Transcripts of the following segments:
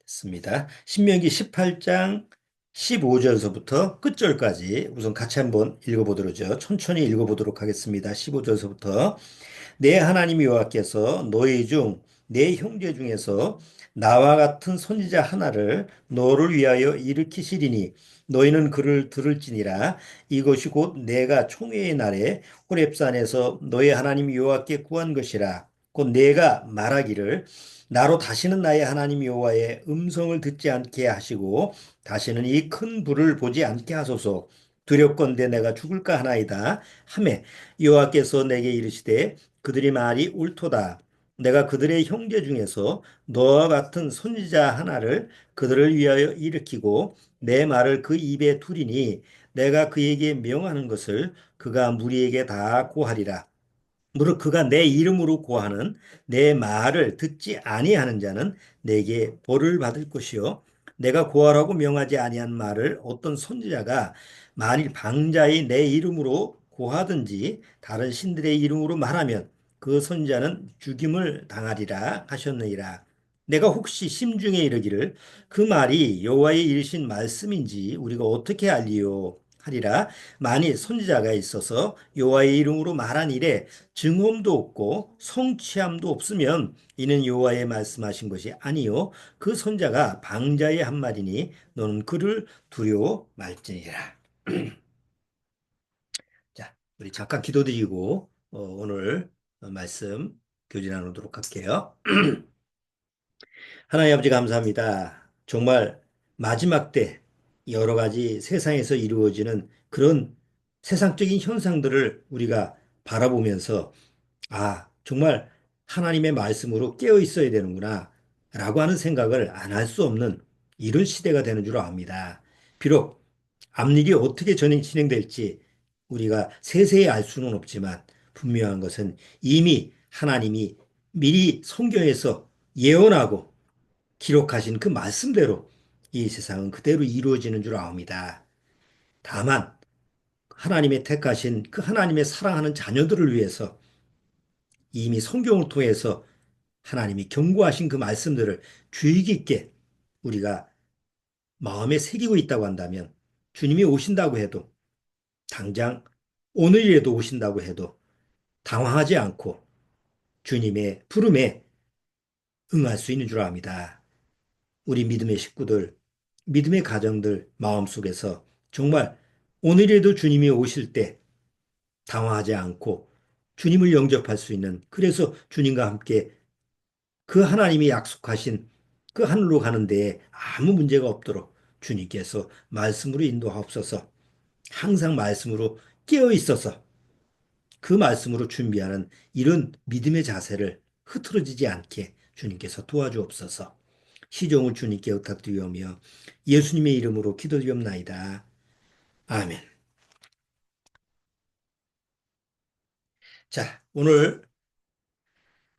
습니다. 신명기 18장 15절서부터 끝절까지 우선 같이 한번 읽어보도록 하죠. 천천히 읽어보도록 하겠습니다. 15절서부터 내 하나님 여호와께서 너희 중 내 형제 중에서 나와 같은 선지자 하나를 너를 위하여 일으키시리니 너희는 그를 들을지니라. 이것이 곧 내가 총회의 날에 호렙산에서 너희 하나님 여호와께 구한 것이라. 곧 내가 말하기를 나로 다시는 나의 하나님 여호와의 음성을 듣지 않게 하시고 다시는 이 큰 불을 보지 않게 하소서. 두렵건대 내가 죽을까 하나이다 하매 여호와께서 내게 이르시되 그들이 말이 옳도다. 내가 그들의 형제 중에서 너와 같은 선지자 하나를 그들을 위하여 일으키고 내 말을 그 입에 두리니 내가 그에게 명하는 것을 그가 무리에게 다 고하리라. 무릇 그가 내 이름으로 고하는 내 말을 듣지 아니하는 자는 내게 벌을 받을 것이요 내가 고하라고 명하지 아니한 말을 어떤 선지자가 만일 방자히 내 이름으로 고하든지 다른 신들의 이름으로 말하면 그 선지자는 죽임을 당하리라 하셨느니라. 내가 혹시 심중에 이르기를 그 말이 여호와의 이르신 말씀인지 우리가 어떻게 알리요 하리라. 만일 선지자가 있어서 여호와의 이름으로 말한 일에 증언도 없고 성취함도 없으면 이는 여호와의 말씀하신 것이 아니요 그 선자가 방자의 한 말이니 너는 그를 두려워 말지니라. 자, 우리 잠깐 기도드리고 오늘 말씀 교제 나누도록 할게요. 하나님 아버지 감사합니다. 정말 마지막 때 여러 가지 세상에서 이루어지는 그런 세상적인 현상들을 우리가 바라보면서 정말 하나님의 말씀으로 깨어 있어야 되는구나 라고 하는 생각을 안 할 수 없는 이런 시대가 되는 줄 압니다. 비록 앞일이 어떻게 진행될지 우리가 세세히 알 수는 없지만 분명한 것은 이미 하나님이 미리 성경에서 예언하고 기록하신 그 말씀대로 이 세상은 그대로 이루어지는 줄 압니다. 다만 하나님의 택하신 그 하나님의 사랑하는 자녀들을 위해서 이미 성경을 통해서 하나님이 경고하신 그 말씀들을 주의 깊게 우리가 마음에 새기고 있다고 한다면 주님이 오신다고 해도 당장 오늘이라도 오신다고 해도 당황하지 않고 주님의 부름에 응할 수 있는 줄 압니다. 우리 믿음의 식구들, 믿음의 가정들 마음속에서 정말 오늘이라도 주님이 오실 때 당황하지 않고 주님을 영접할 수 있는 그래서 주님과 함께 그 하나님이 약속하신 그 하늘로 가는 데에 아무 문제가 없도록 주님께서 말씀으로 인도하옵소서. 항상 말씀으로 깨어 있어서 그 말씀으로 준비하는 이런 믿음의 자세를 흐트러지지 않게 주님께서 도와주옵소서. 시종을 주님께 부탁드리오며 예수님의 이름으로 기도드리옵나이다. 아멘. 자, 오늘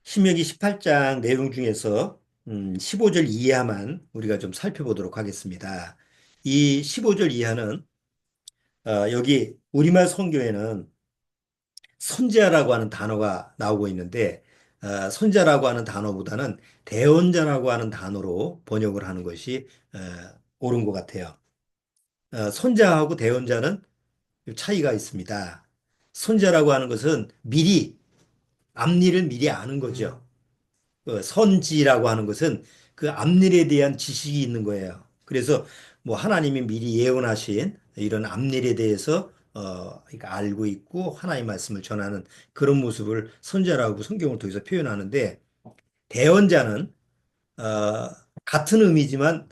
신명기 18장 내용 중에서 15절 이하만 우리가 좀 살펴보도록 하겠습니다. 이 15절 이하는 여기 우리말 성경에는 선지자라고 하는 단어가 나오고 있는데 선지자라고 하는 단어보다는 대언자라고 하는 단어로 번역을 하는 것이 옳은 것 같아요. 선지자하고 대언자는 차이가 있습니다. 선지자라고 하는 것은 미리 앞일을 미리 아는 거죠. 선지라고 하는 것은 그 앞일에 대한 지식이 있는 거예요. 그래서 뭐 하나님이 미리 예언하신 이런 앞일에 대해서 그러니까 알고 있고 하나님의 말씀을 전하는 그런 모습을 선지자라고 성경을 통해서 표현하는데 대언자는 어, 같은 의미지만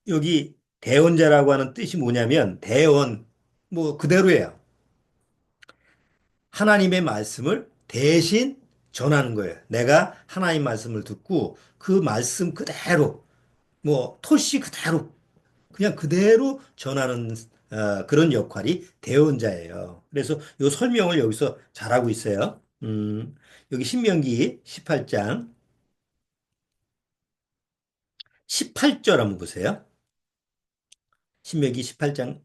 여기 대언자라고 하는 뜻이 뭐냐면 대언 뭐 그대로예요. 하나님의 말씀을 대신 전하는 거예요. 내가 하나님 말씀을 듣고 그 말씀 그대로 뭐 토시 그대로 그냥 그대로 전하는 그런 역할이 대언자예요. 그래서 이 설명을 여기서 잘하고 있어요. 여기 신명기 18장 18절 한번 보세요. 신명기 18장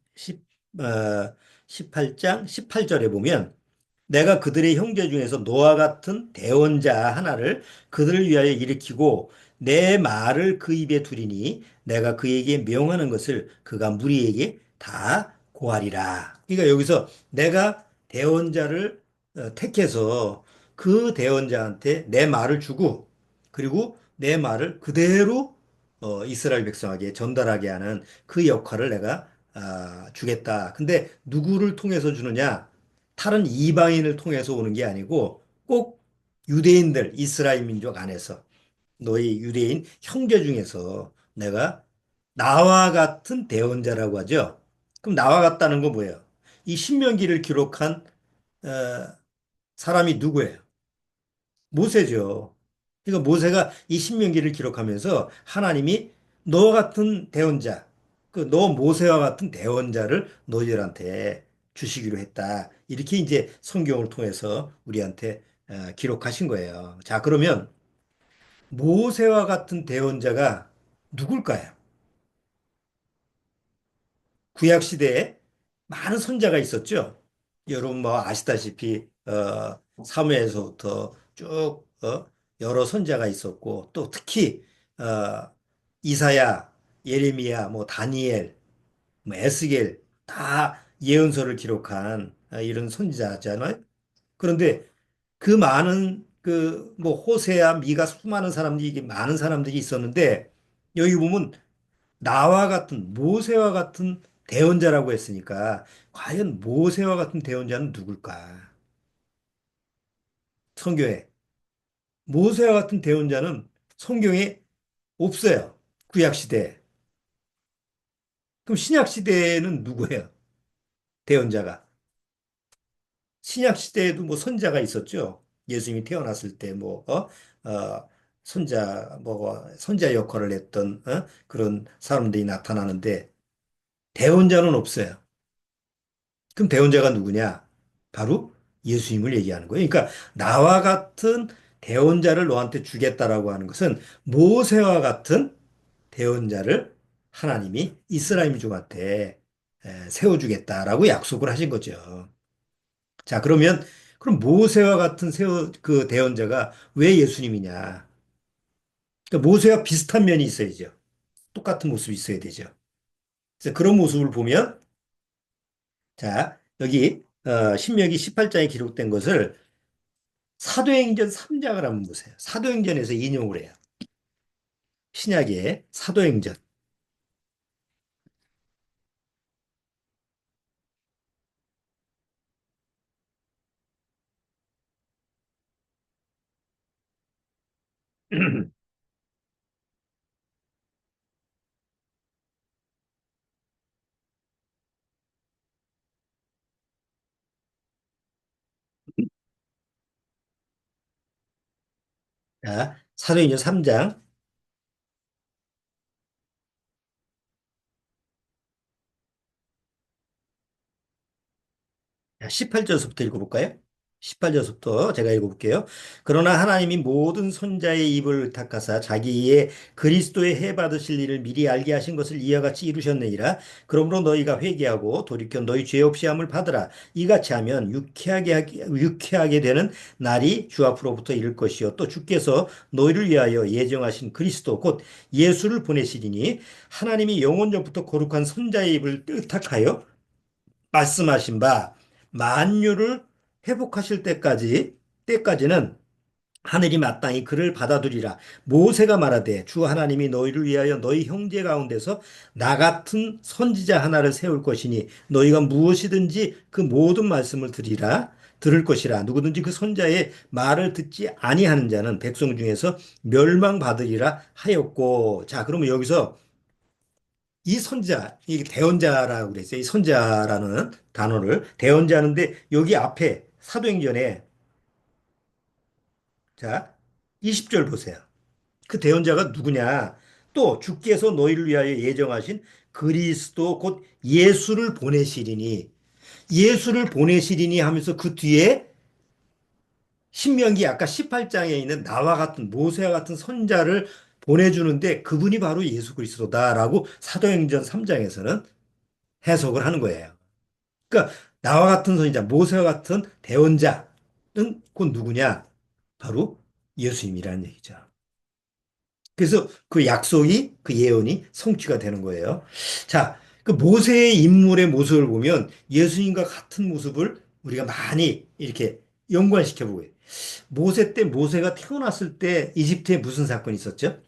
18장 18절에 보면 내가 그들의 형제 중에서 너와 같은 대언자 하나를 그들을 위하여 일으키고 내 말을 그 입에 두리니 내가 그에게 명하는 것을 그가 무리에게 다 고하리라. 그러니까 여기서 내가 대언자를 택해서 그 대언자한테 내 말을 주고 그리고 내 말을 그대로 이스라엘 백성에게 전달하게 하는 그 역할을 내가 주겠다. 근데 누구를 통해서 주느냐? 다른 이방인을 통해서 오는 게 아니고 꼭 유대인들, 이스라엘 민족 안에서 너희 유대인 형제 중에서 내가 나와 같은 대언자라고 하죠. 그럼 나와 같다는 건 뭐예요? 이 신명기를 기록한 어, 사람이 누구예요? 모세죠. 그러니까 모세가 이 신명기를 기록하면서 하나님이 너 같은 대언자, 그 너 모세와 같은 대언자를 너희들한테 주시기로 했다. 이렇게 이제 성경을 통해서 우리한테 기록하신 거예요. 자, 그러면 모세와 같은 대언자가 누굴까요? 구약 시대에 많은 선자가 있었죠. 여러분 뭐 아시다시피 사무엘서부터 쭉 여러 선자가 있었고 또 특히 이사야, 예레미야, 뭐 다니엘, 뭐 에스겔 다 예언서를 기록한 이런 선지자잖아요. 그런데 그 많은 그 뭐 호세야 미가 수많은 사람들이 이게 많은 사람들이 있었는데 여기 보면 나와 같은 모세와 같은 대언자라고 했으니까 과연 모세와 같은 대언자는 누굴까? 성경에 모세와 같은 대언자는 성경에 없어요. 구약 시대에. 그럼 신약 시대에는 누구예요? 대언자가. 신약 시대에도 뭐 선자가 있었죠. 예수님이 태어났을 때 뭐 선자 뭐 선자 역할을 했던 그런 사람들이 나타나는데 대언자는 없어요. 그럼 대언자가 누구냐? 바로 예수님을 얘기하는 거예요. 그러니까 나와 같은 대언자를 너한테 주겠다라고 하는 것은 모세와 같은 대언자를 하나님이 이스라엘 민족한테 세워주겠다라고 약속을 하신 거죠. 자, 그럼 모세와 같은 그 대언자가 왜 예수님이냐? 그러니까 모세와 비슷한 면이 있어야죠. 똑같은 모습이 있어야 되죠. 그래서 그런 모습을 보면 자, 여기 신명기 18장에 기록된 것을 사도행전 3장을 한번 보세요. 사도행전에서 인용을 해요. 신약의 사도행전. 자, 사도행전 3장 18절부터 읽어볼까요? 18절부터 제가 읽어볼게요. 그러나 하나님이 모든 선자의 입을 닦아사 자기의 그리스도의 해 받으실 일을 미리 알게 하신 것을 이와 같이 이루셨느니라. 그러므로 너희가 회개하고 돌이켜 너희 죄 없이 함을 받으라. 이같이 하면 유쾌하게 되는 날이 주 앞으로부터 이를 것이요. 또 주께서 너희를 위하여 예정하신 그리스도 곧 예수를 보내시리니 하나님이 영원전부터 거룩한 선자의 입을 뜻탁하여 말씀하신 바 만유를 회복하실 때까지는 하늘이 마땅히 그를 받아들이라. 모세가 말하되 주 하나님이 너희를 위하여 너희 형제 가운데서 나 같은 선지자 하나를 세울 것이니 너희가 무엇이든지 그 모든 말씀을 들을 것이라. 누구든지 그 선자의 말을 듣지 아니하는 자는 백성 중에서 멸망받으리라 하였고. 자, 그러면 여기서 이 선자, 이 대언자라고 그랬어요. 이 선자라는 단어를 대언자는데 여기 앞에 사도행전에 자, 20절 보세요. 그 대언자가 누구냐? 또 주께서 너희를 위하여 예정하신 그리스도 곧 예수를 보내시리니 예수를 보내시리니 하면서 그 뒤에 신명기 아까 18장에 있는 나와 같은 모세와 같은 선자를 보내주는데 그분이 바로 예수 그리스도다라고 사도행전 3장에서는 해석을 하는 거예요. 그러니까 나와 같은 선지자, 모세와 같은 대언자, 곧 누구냐? 바로 예수님이라는 얘기죠. 그래서 그 약속이, 그 예언이 성취가 되는 거예요. 자, 그 모세의 인물의 모습을 보면 예수님과 같은 모습을 우리가 많이 이렇게 연관시켜 보고요. 모세 때, 모세가 태어났을 때 이집트에 무슨 사건이 있었죠?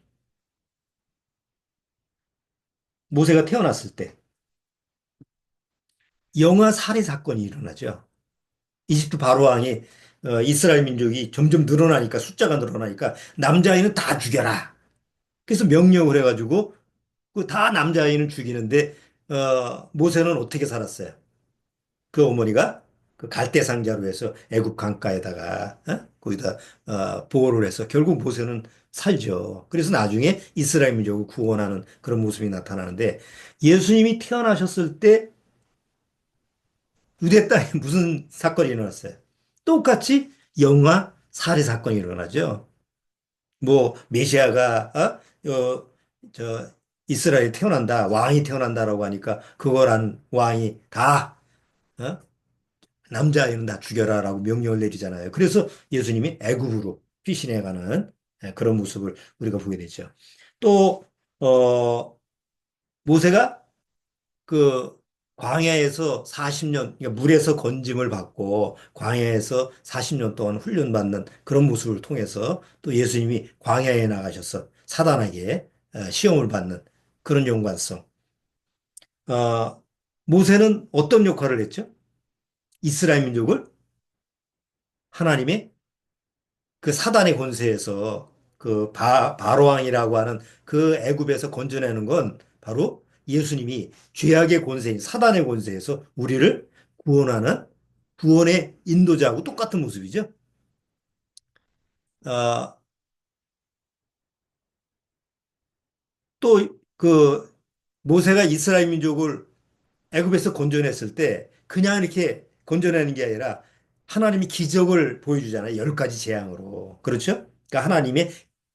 모세가 태어났을 때 영아 살해 사건이 일어나죠. 이집트 바로 왕이 이스라엘 민족이 점점 늘어나니까 숫자가 늘어나니까 남자아이는 다 죽여라. 그래서 명령을 해가지고 그 다 남자아이는 죽이는데 모세는 어떻게 살았어요? 그 어머니가 그 갈대 상자로 해서 애굽 강가에다가 거기다 보호를 해서 결국 모세는 살죠. 그래서 나중에 이스라엘 민족을 구원하는 그런 모습이 나타나는데 예수님이 태어나셨을 때 유대 땅에 무슨 사건이 일어났어요? 똑같이 영아 살해 사건이 일어나죠. 뭐 메시아가 저 이스라엘에 태어난다, 왕이 태어난다라고 하니까 그걸 한 왕이 다 어? 남자아이는 다 죽여라라고 명령을 내리잖아요. 그래서 예수님이 애굽으로 피신해 가는 그런 모습을 우리가 보게 되죠. 또 모세가 그 광야에서 40년, 그러니까 물에서 건짐을 받고 광야에서 40년 동안 훈련받는 그런 모습을 통해서 또 예수님이 광야에 나가셔서 사단에게 시험을 받는 그런 연관성. 어, 모세는 어떤 역할을 했죠? 이스라엘 민족을 하나님의 그 사단의 권세에서 그 바로왕이라고 하는 그 애굽에서 건져내는 건 바로 예수님이 죄악의 권세인 사단의 권세에서 우리를 구원하는 구원의 인도자하고 똑같은 모습이죠. 아, 또 그 모세가 이스라엘 민족을 애굽에서 건져냈을 때 그냥 이렇게 건져내는 게 아니라 하나님이 기적을 보여주잖아요. 열 가지 재앙으로. 그렇죠? 그러니까 하나님의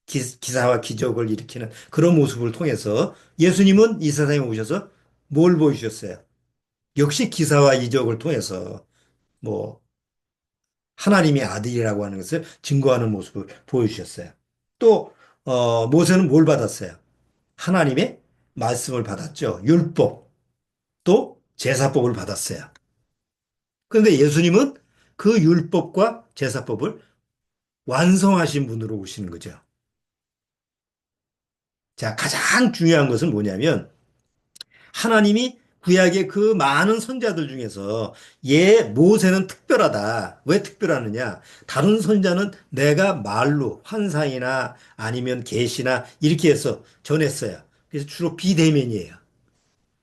기사와 기적을 일으키는 그런 모습을 통해서 예수님은 이 세상에 오셔서 뭘 보여주셨어요? 역시 기사와 이적을 통해서 뭐 하나님의 아들이라고 하는 것을 증거하는 모습을 보여주셨어요. 또 모세는 뭘 받았어요? 하나님의 말씀을 받았죠. 율법, 또 제사법을 받았어요. 그런데 예수님은 그 율법과 제사법을 완성하신 분으로 오시는 거죠. 자, 가장 중요한 것은 뭐냐면 하나님이 구약의 그 많은 선자들 중에서 모세는 특별하다. 왜 특별하느냐? 다른 선자는 내가 말로 환상이나 아니면 계시나 이렇게 해서 전했어요. 그래서 주로 비대면이에요.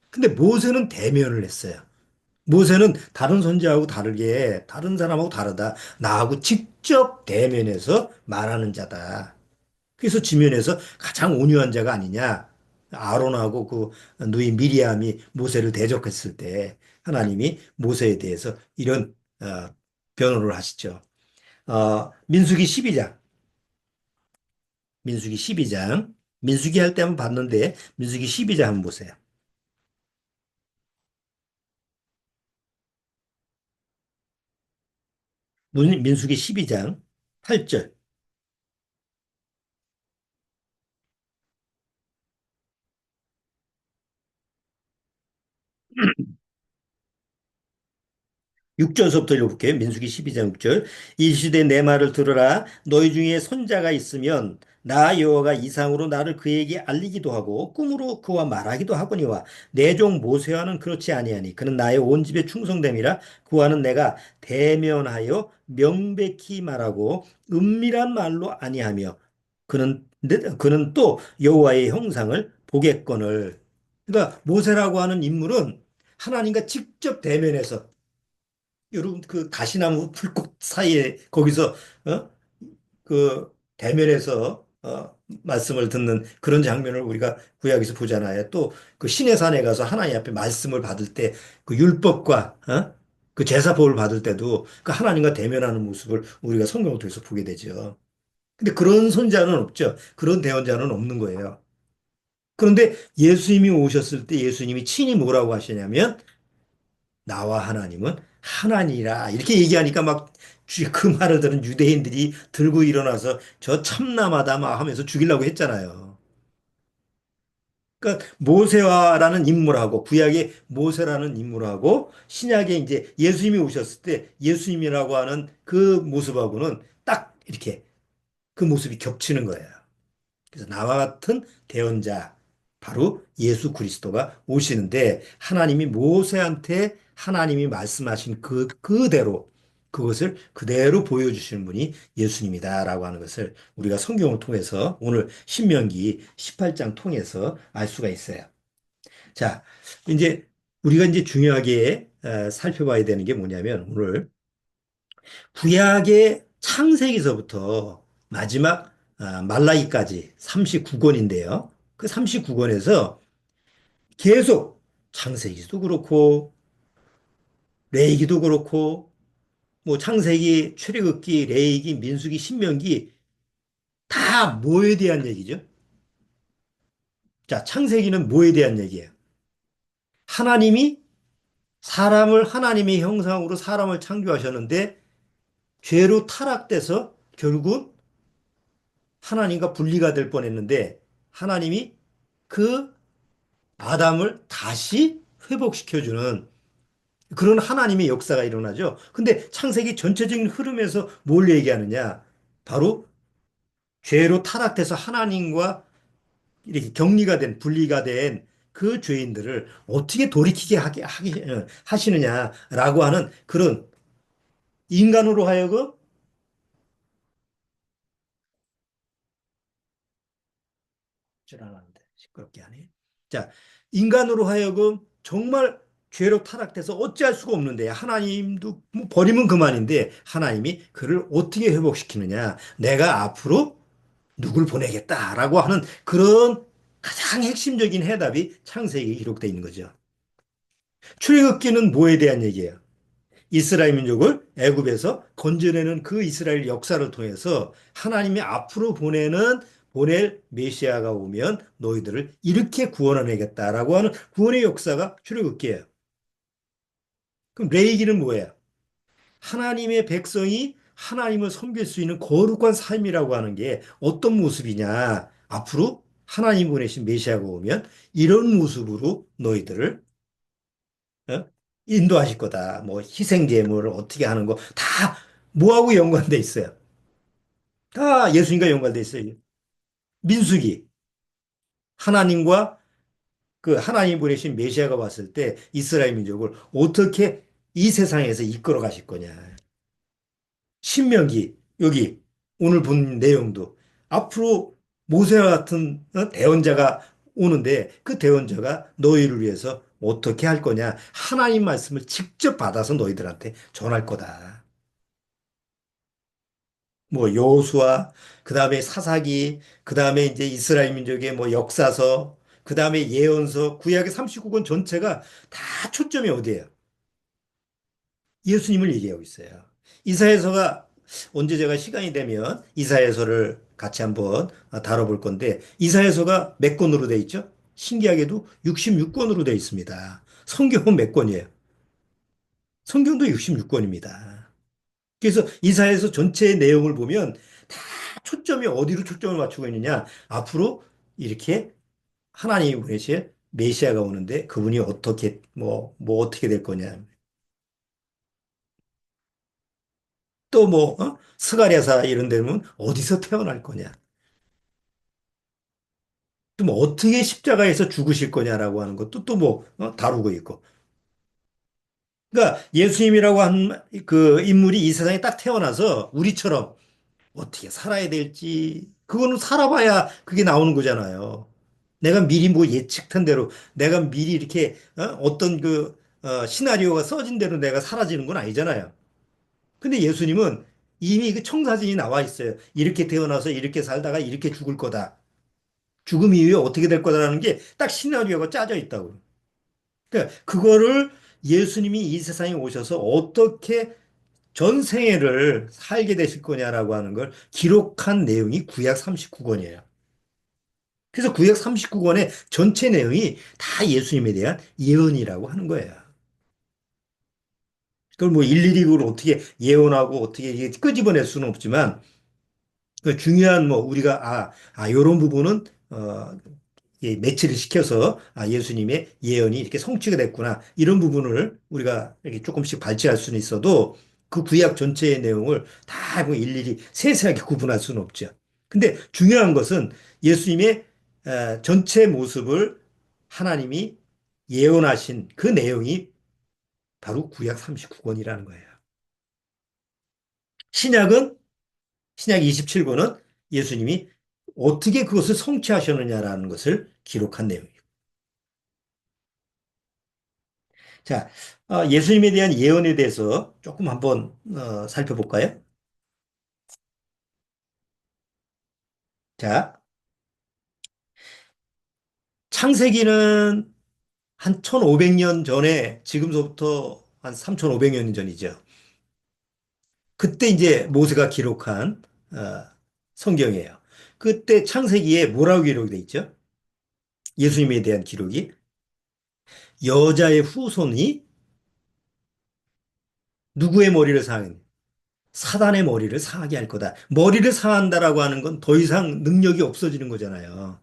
근데 모세는 대면을 했어요. 모세는 다른 선지자하고 다르게 다른 사람하고 다르다. 나하고 직접 대면해서 말하는 자다. 그래서 지면에서 가장 온유한 자가 아니냐. 아론하고 그 누이 미리암이 모세를 대적했을 때 하나님이 모세에 대해서 이런 변호를 하시죠. 민수기 12장. 민수기 12장. 민수기 할 때 한번 봤는데 민수기 12장 한번 보세요. 민수기 12장 8절. 6절서부터 읽어볼게요. 민수기 12장 6절. 일시되 내 말을 들으라. 너희 중에 손자가 있으면 나 여호와가 이상으로 나를 그에게 알리기도 하고 꿈으로 그와 말하기도 하거니와 내 종 모세와는 그렇지 아니하니 그는 나의 온 집에 충성됨이라 그와는 내가 대면하여 명백히 말하고 은밀한 말로 아니하며 그는 또 여호와의 형상을 보겠거늘. 그러니까 모세라고 하는 인물은 하나님과 직접 대면해서 여러분 그 가시나무 풀꽃 사이에 거기서 그 대면에서 말씀을 듣는 그런 장면을 우리가 구약에서 보잖아요. 또 그 신의 산에 가서 하나님 앞에 말씀을 받을 때 그 율법과 그 제사법을 받을 때도 그 하나님과 대면하는 모습을 우리가 성경을 통해서 보게 되죠. 근데 그런 손자는 없죠. 그런 대언자는 없는 거예요. 그런데 예수님이 오셨을 때 예수님이 친히 뭐라고 하시냐면 나와 하나님은 하나니라 이렇게 얘기하니까 막 그 말을 들은 유대인들이 들고 일어나서 저 참남하다 막 하면서 죽이려고 했잖아요. 그러니까 모세와라는 인물하고 구약의 모세라는 인물하고 신약에 이제 예수님이 오셨을 때 예수님이라고 하는 그 모습하고는 딱 이렇게 그 모습이 겹치는 거예요. 그래서 나와 같은 대언자, 바로 예수 그리스도가 오시는데 하나님이 모세한테 하나님이 말씀하신 그대로 그것을 그대로 보여주시는 분이 예수님이다라고 하는 것을 우리가 성경을 통해서 오늘 신명기 18장 통해서 알 수가 있어요. 자, 이제 우리가 이제 중요하게 살펴봐야 되는 게 뭐냐면 오늘 구약의 창세기서부터 마지막 말라기까지 39권인데요. 그 39권에서 계속 창세기도 그렇고 레위기도 그렇고 뭐 창세기, 출애굽기, 레위기, 민수기, 신명기 다 뭐에 대한 얘기죠? 자, 창세기는 뭐에 대한 얘기예요? 하나님이 사람을 하나님의 형상으로 사람을 창조하셨는데 죄로 타락돼서 결국 하나님과 분리가 될 뻔했는데 하나님이 그 아담을 다시 회복시켜주는 그런 하나님의 역사가 일어나죠. 근데 창세기 전체적인 흐름에서 뭘 얘기하느냐? 바로 죄로 타락돼서 하나님과 이렇게 격리가 된, 분리가 된 그 죄인들을 어떻게 돌이키게 하시느냐라고 하는 그런 인간으로 하여금 줄 알았는데 시끄럽게 하네. 자, 인간으로 하여금 정말 죄로 타락돼서 어찌할 수가 없는데 하나님도 뭐 버리면 그만인데 하나님이 그를 어떻게 회복시키느냐. 내가 앞으로 누굴 보내겠다라고 하는 그런 가장 핵심적인 해답이 창세기에 기록되어 있는 거죠. 출애굽기는 뭐에 대한 얘기예요? 이스라엘 민족을 애굽에서 건져내는 그 이스라엘 역사를 통해서 하나님이 앞으로 보낼 메시아가 오면 너희들을 이렇게 구원하내겠다라고 하는 구원의 역사가 출애굽기예요. 그럼 레위기는 뭐예요? 하나님의 백성이 하나님을 섬길 수 있는 거룩한 삶이라고 하는 게 어떤 모습이냐? 앞으로 하나님 보내신 메시아가 오면 이런 모습으로 너희들을 어? 인도하실 거다. 뭐 희생 제물을 어떻게 하는 거 다 뭐하고 연관돼 있어요. 다 예수님과 연관돼 있어요. 민수기 하나님과 그 하나님 보내신 메시아가 왔을 때 이스라엘 민족을 어떻게 이 세상에서 이끌어 가실 거냐. 신명기 여기 오늘 본 내용도 앞으로 모세와 같은 대언자가 오는데 그 대언자가 너희를 위해서 어떻게 할 거냐. 하나님 말씀을 직접 받아서 너희들한테 전할 거다. 뭐 여호수아, 그다음에 사사기, 그다음에 이제 이스라엘 민족의 뭐 역사서, 그다음에 예언서, 구약의 39권 전체가 다 초점이 어디예요? 예수님을 얘기하고 있어요. 이사야서가 언제 제가 시간이 되면 이사야서를 같이 한번 다뤄볼 건데 이사야서가 몇 권으로 돼 있죠? 신기하게도 66권으로 돼 있습니다. 성경은 몇 권이에요? 성경도 66권입니다. 그래서 이사야서 전체의 내용을 보면 다 초점이 어디로 초점을 맞추고 있느냐? 앞으로 이렇게 하나님이 보내실 메시아가 오는데 그분이 어떻게 뭐 어떻게 될 거냐? 또 뭐 스가랴사 이런 데는 어디서 태어날 거냐? 또 뭐 어떻게 십자가에서 죽으실 거냐라고 하는 것도 또 뭐 다루고 있고. 그러니까 예수님이라고 한 그 인물이 이 세상에 딱 태어나서 우리처럼 어떻게 살아야 될지 그거는 살아봐야 그게 나오는 거잖아요. 내가 미리 뭐 예측한 대로 내가 미리 이렇게 어떤 그 시나리오가 써진 대로 내가 사라지는 건 아니잖아요. 근데 예수님은 이미 그 청사진이 나와 있어요. 이렇게 태어나서 이렇게 살다가 이렇게 죽을 거다. 죽음 이후에 어떻게 될 거다라는 게 딱 시나리오가 짜져 있다고. 그러니까 그거를 예수님이 이 세상에 오셔서 어떻게 전 생애를 살게 되실 거냐라고 하는 걸 기록한 내용이 구약 39권이에요. 그래서 구약 39권의 전체 내용이 다 예수님에 대한 예언이라고 하는 거예요. 그걸 뭐 일일이 그걸 어떻게 예언하고 어떻게 이게 끄집어낼 수는 없지만 그 중요한 뭐 우리가 요런 부분은 매치를 시켜서 예수님의 예언이 이렇게 성취가 됐구나. 이런 부분을 우리가 이렇게 조금씩 발췌할 수는 있어도 그 구약 전체의 내용을 다뭐 일일이 세세하게 구분할 수는 없죠. 근데 중요한 것은 예수님의 전체 모습을 하나님이 예언하신 그 내용이 바로 구약 39권이라는 거예요. 신약은 신약 27권은 예수님이 어떻게 그것을 성취하셨느냐라는 것을 기록한 내용이에요. 자, 예수님에 대한 예언에 대해서 조금 한번 살펴볼까요? 자, 창세기는 한 1500년 전에 지금서부터 한 3500년 전이죠. 그때 이제 모세가 기록한 어, 성경이에요. 그때 창세기에 뭐라고 기록되어 있죠? 예수님에 대한 기록이 여자의 후손이 누구의 머리를 상한 사단의 머리를 상하게 할 거다. 머리를 상한다라고 하는 건 더 이상 능력이 없어지는 거잖아요.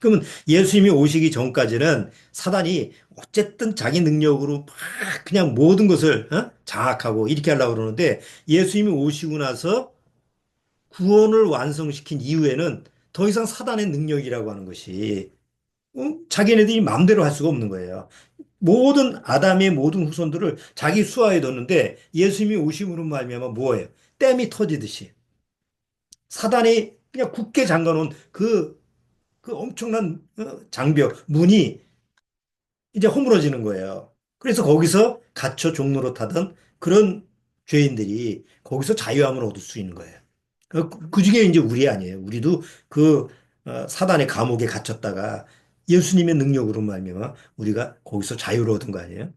그러면 예수님이 오시기 전까지는 사단이 어쨌든 자기 능력으로 막 그냥 모든 것을 장악하고 이렇게 하려고 그러는데 예수님이 오시고 나서 구원을 완성시킨 이후에는 더 이상 사단의 능력이라고 하는 것이 자기네들이 마음대로 할 수가 없는 거예요. 모든 아담의 모든 후손들을 자기 수하에 뒀는데 예수님이 오심으로 말미암아 뭐예요? 댐이 터지듯이 사단이 그냥 굳게 잠가놓은 그 엄청난 장벽 문이 이제 허물어지는 거예요. 그래서 거기서 갇혀 종로로 타던 그런 죄인들이 거기서 자유함을 얻을 수 있는 거예요. 그 중에 이제 우리 아니에요. 우리도 그 사단의 감옥에 갇혔다가 예수님의 능력으로 말미암아 우리가 거기서 자유를 얻은 거 아니에요?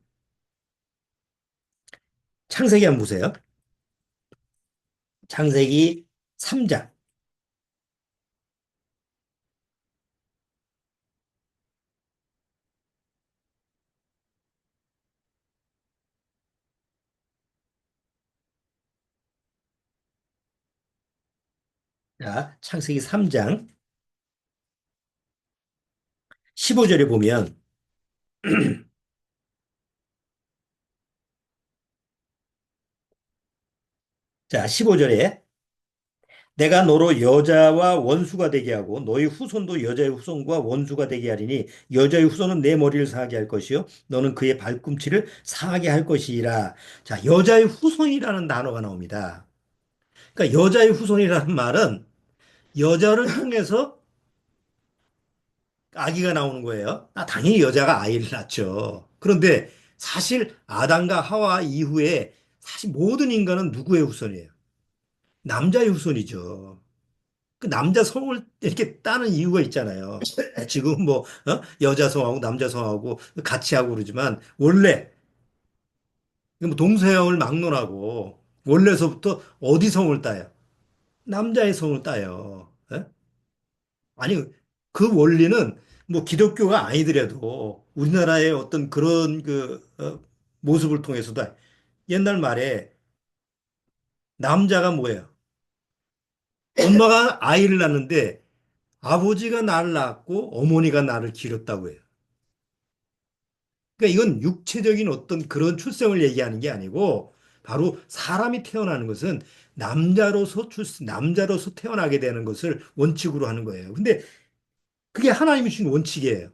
창세기 한번 보세요. 창세기 3장. 자, 창세기 3장 15절에 보면 자, 15절에 내가 너로 여자와 원수가 되게 하고 너희 후손도 여자의 후손과 원수가 되게 하리니 여자의 후손은 내 머리를 상하게 할 것이요 너는 그의 발꿈치를 상하게 할 것이라. 자, 여자의 후손이라는 단어가 나옵니다. 그러니까 여자의 후손이라는 말은 여자를 통해서 아기가 나오는 거예요. 당연히 여자가 아이를 낳죠. 그런데 사실 아담과 하와 이후에 사실 모든 인간은 누구의 후손이에요? 남자의 후손이죠. 그 남자 성을 이렇게 따는 이유가 있잖아요. 지금 뭐 여자 성하고 남자 성하고 같이 하고 그러지만 원래 뭐 동서양을 막론하고 원래서부터 어디 성을 따요? 남자의 성을 따요. 예? 아니 그 원리는 뭐 기독교가 아니더라도 우리나라의 어떤 그런 모습을 통해서도 옛날 말에 남자가 뭐예요? 엄마가 아이를 낳는데 아버지가 나를 낳았고 어머니가 나를 기렸다고 해요. 그러니까 이건 육체적인 어떤 그런 출생을 얘기하는 게 아니고 바로 사람이 태어나는 것은 남자로서 태어나게 되는 것을 원칙으로 하는 거예요. 근데 그게 하나님이 주신 원칙이에요.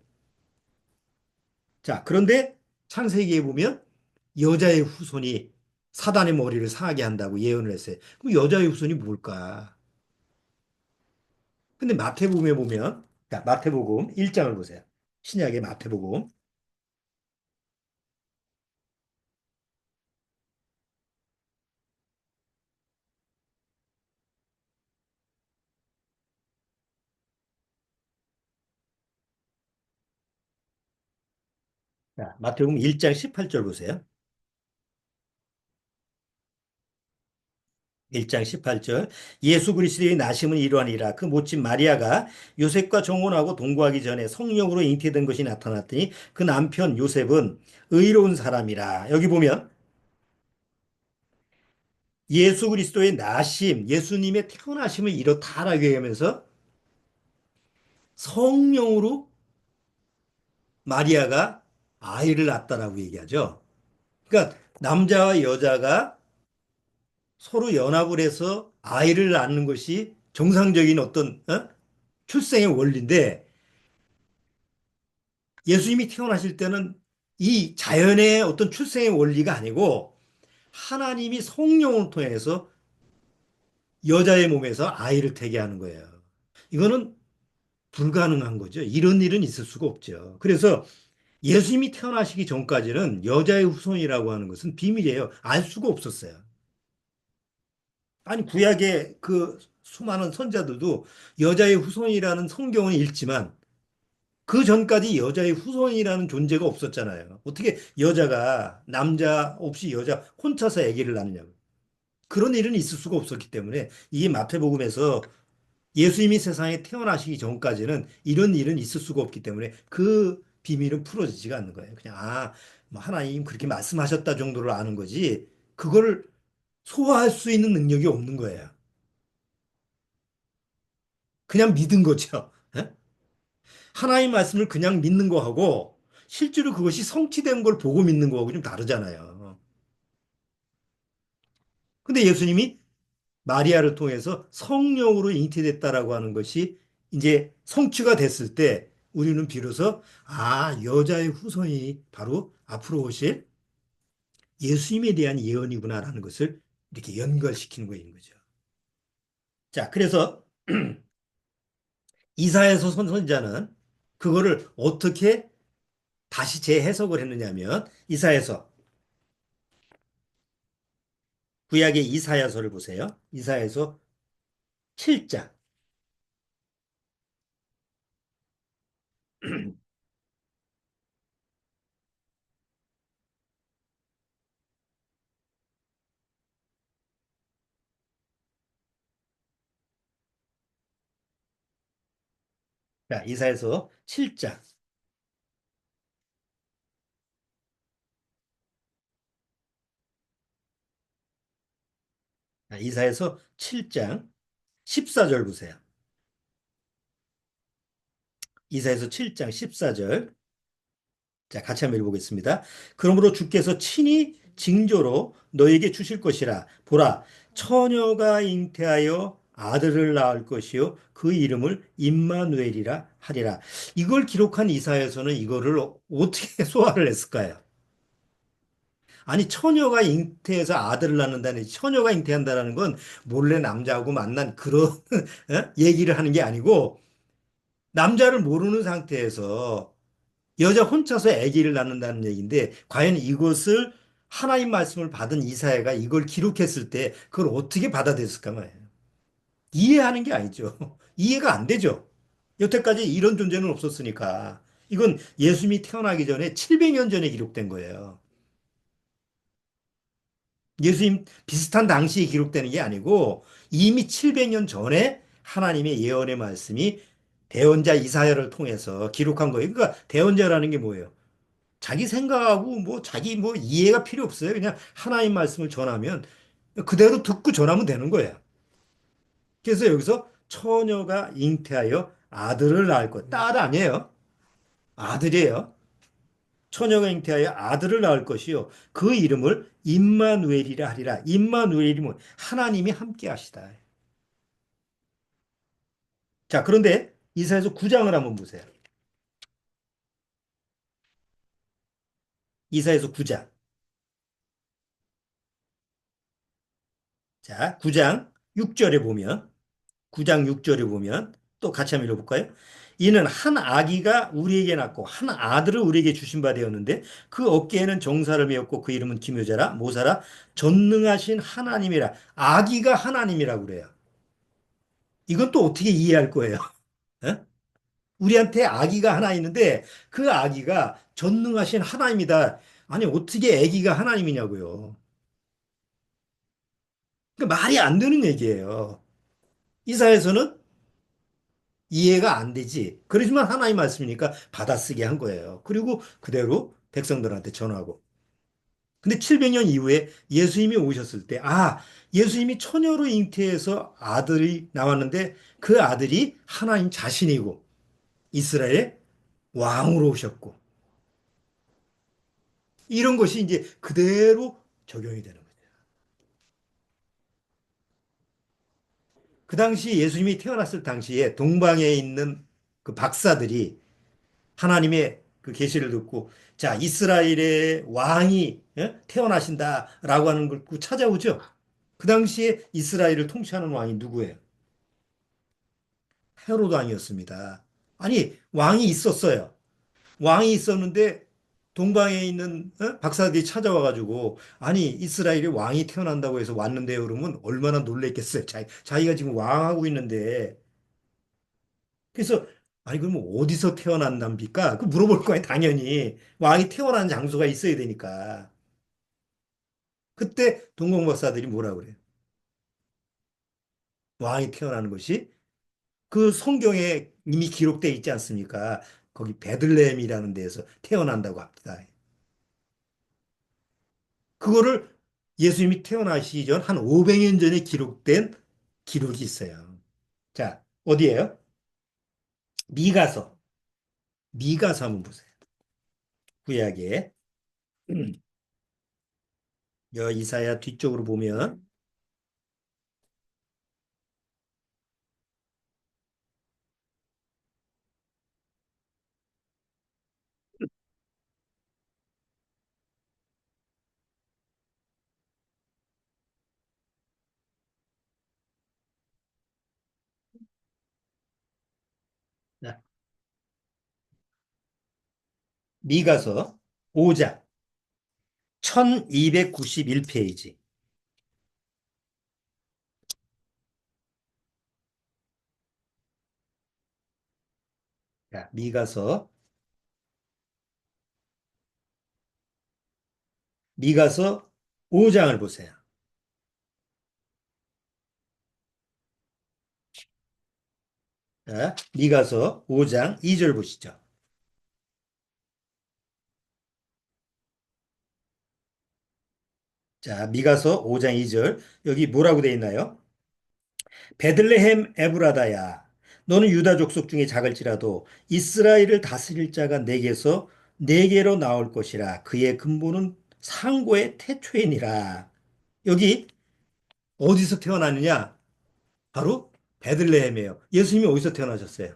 자, 그런데 창세기에 보면 여자의 후손이 사단의 머리를 상하게 한다고 예언을 했어요. 그럼 여자의 후손이 뭘까? 근데 마태복음에 보면, 자, 마태복음 1장을 보세요. 신약의 마태복음. 자, 마태복음 1장 18절 보세요. 1장 18절 예수 그리스도의 나심은 이러하니라 그 모친 마리아가 요셉과 정혼하고 동거하기 전에 성령으로 잉태된 것이 나타났더니 그 남편 요셉은 의로운 사람이라. 여기 보면 예수 그리스도의 나심, 예수님의 태어나심을 이렇다 하게 하면서 성령으로 마리아가 아이를 낳았다라고 얘기하죠. 그러니까 남자와 여자가 서로 연합을 해서 아이를 낳는 것이 정상적인 어떤 출생의 원리인데 예수님이 태어나실 때는 이 자연의 어떤 출생의 원리가 아니고 하나님이 성령을 통해서 여자의 몸에서 아이를 태게 하는 거예요. 이거는 불가능한 거죠. 이런 일은 있을 수가 없죠. 그래서 예수님이 태어나시기 전까지는 여자의 후손이라고 하는 것은 비밀이에요. 알 수가 없었어요. 아니, 구약의 그 수많은 선자들도 여자의 후손이라는 성경은 읽지만 그 전까지 여자의 후손이라는 존재가 없었잖아요. 어떻게 여자가 남자 없이 여자 혼자서 아기를 낳느냐고. 그런 일은 있을 수가 없었기 때문에 이 마태복음에서 예수님이 세상에 태어나시기 전까지는 이런 일은 있을 수가 없기 때문에 그 비밀은 풀어지지가 않는 거예요. 그냥 뭐 하나님 그렇게 말씀하셨다 정도로 아는 거지 그걸 소화할 수 있는 능력이 없는 거예요. 그냥 믿은 거죠. 예? 하나님 말씀을 그냥 믿는 거하고 실제로 그것이 성취된 걸 보고 믿는 거하고 좀 다르잖아요. 근데 예수님이 마리아를 통해서 성령으로 잉태됐다라고 하는 것이 이제 성취가 됐을 때 우리는 비로소 여자의 후손이 바로 앞으로 오실 예수님에 대한 예언이구나라는 것을 이렇게 연결시키는 거인 거죠. 자, 그래서 이사야서 선자는 그거를 어떻게 다시 재해석을 했느냐면 이사야서 구약의 이사야서를 보세요. 이사야서 7장. 자, 이사야서 7장. 자, 이사야서 7장 14절 보세요. 이사야서 7장 14절. 자, 같이 한번 읽어보겠습니다. 그러므로 주께서 친히 징조로 너에게 주실 것이라. 보라, 처녀가 잉태하여 아들을 낳을 것이요. 그 이름을 임마누엘이라 하리라. 이걸 기록한 이사야서는 이거를 어떻게 소화를 했을까요? 아니, 처녀가 잉태해서 아들을 낳는다는, 처녀가 잉태한다는 건 몰래 남자하고 만난 그런 얘기를 하는 게 아니고, 남자를 모르는 상태에서 여자 혼자서 아기를 낳는다는 얘기인데 과연 이것을 하나님 말씀을 받은 이사야가 이걸 기록했을 때 그걸 어떻게 받아들였을까 말이에요. 이해하는 게 아니죠. 이해가 안 되죠. 여태까지 이런 존재는 없었으니까. 이건 예수님이 태어나기 전에 700년 전에 기록된 거예요. 예수님 비슷한 당시에 기록되는 게 아니고 이미 700년 전에 하나님의 예언의 말씀이 대언자 이사야를 통해서 기록한 거예요. 그러니까 대언자라는 게 뭐예요? 자기 생각하고 뭐 자기 뭐 이해가 필요 없어요. 그냥 하나님 말씀을 전하면 그대로 듣고 전하면 되는 거예요. 그래서 여기서 처녀가 잉태하여 아들을 낳을 것. 딸 아니에요. 아들이에요. 처녀가 잉태하여 아들을 낳을 것이요. 그 이름을 임마누엘이라 하리라. 임마누엘이 뭐 하나님이 함께 하시다. 자, 그런데 이사야서 9장을 한번 보세요. 이사야서 9장. 자, 9장 6절에 보면 9장 6절에 보면 또 같이 한번 읽어볼까요? 이는 한 아기가 우리에게 낳고 한 아들을 우리에게 주신 바 되었는데 그 어깨에는 정사를 메었고 그 이름은 기묘자라 모사라 전능하신 하나님이라. 아기가 하나님이라고 그래요. 이건 또 어떻게 이해할 거예요? 어? 우리한테 아기가 하나 있는데 그 아기가 전능하신 하나님이다. 아니 어떻게 아기가 하나님이냐고요. 그러니까 말이 안 되는 얘기예요. 이사에서는 이해가 안 되지. 그러지만 하나님 말씀이니까 받아쓰게 한 거예요. 그리고 그대로 백성들한테 전하고. 근데 700년 이후에 예수님이 오셨을 때, 예수님이 처녀로 잉태해서 아들이 나왔는데 그 아들이 하나님 자신이고 이스라엘의 왕으로 오셨고 이런 것이 이제 그대로 적용이 되는 거죠. 그 당시 예수님이 태어났을 당시에 동방에 있는 그 박사들이 하나님의 그 계시를 듣고 자, 이스라엘의 왕이 태어나신다라고 하는 걸 찾아오죠. 그 당시에 이스라엘을 통치하는 왕이 누구예요? 헤로도 아니었습니다. 아니, 왕이 있었어요. 왕이 있었는데 동방에 있는 박사들이 찾아와가지고 아니 이스라엘에 왕이 태어난다고 해서 왔는데요. 그러면 얼마나 놀랬겠어요. 자기가 지금 왕하고 있는데 그래서 아니 그러면 어디서 태어난답니까? 그 물어볼 거예요. 당연히 왕이 태어난 장소가 있어야 되니까. 그때 동방 박사들이 뭐라 그래요? 왕이 태어나는 것이 그 성경에 이미 기록되어 있지 않습니까? 거기 베들레헴이라는 데에서 태어난다고 합니다. 그거를 예수님이 태어나시기 전 한 500년 전에 기록된 기록이 있어요. 자, 어디예요? 미가서. 미가서 한번 보세요. 구약에. 여 이사야 뒤쪽으로 보면 자, 미가서 5장 1291페이지. 자, 미가서 5장을 보세요. 자, 미가서 5장 2절 보시죠. 자, 미가서 5장 2절. 여기 뭐라고 돼 있나요? 베들레헴 에브라다야. 너는 유다 족속 중에 작을지라도 이스라엘을 다스릴 자가 내게서 내게로 나올 것이라. 그의 근본은 상고의 태초이니라. 여기 어디서 태어나느냐? 바로 베들레헴이에요. 예수님이 어디서 태어나셨어요?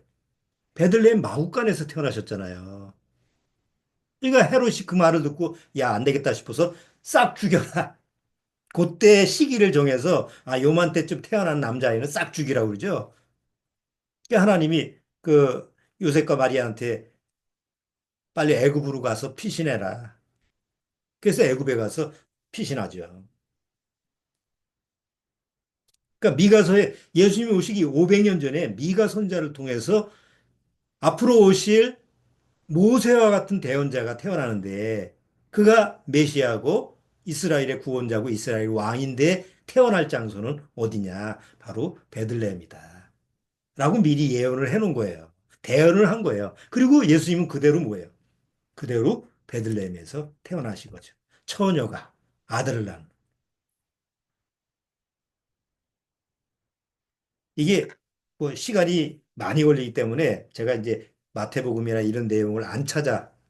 베들레헴 마구간에서 태어나셨잖아요. 그러니까 헤롯이 그 말을 듣고 야, 안 되겠다 싶어서 싹 죽여라. 그때 시기를 정해서 요맘때쯤 태어난 남자아이는 싹 죽이라고 그러죠. 그러니까 하나님이 그 요셉과 마리아한테 빨리 애굽으로 가서 피신해라. 그래서 애굽에 가서 피신하죠. 그러니까 미가서에 예수님이 오시기 500년 전에 미가 선자를 통해서 앞으로 오실 모세와 같은 대언자가 태어나는데 그가 메시아고 이스라엘의 구원자고 이스라엘 왕인데 태어날 장소는 어디냐? 바로 베들레헴이다. 라고 미리 예언을 해놓은 거예요. 대언을 한 거예요. 그리고 예수님은 그대로 뭐예요? 그대로 베들레헴에서 태어나신 거죠. 처녀가 아들을 낳은. 이게 뭐 시간이 많이 걸리기 때문에 제가 이제 마태복음이나 이런 내용을 안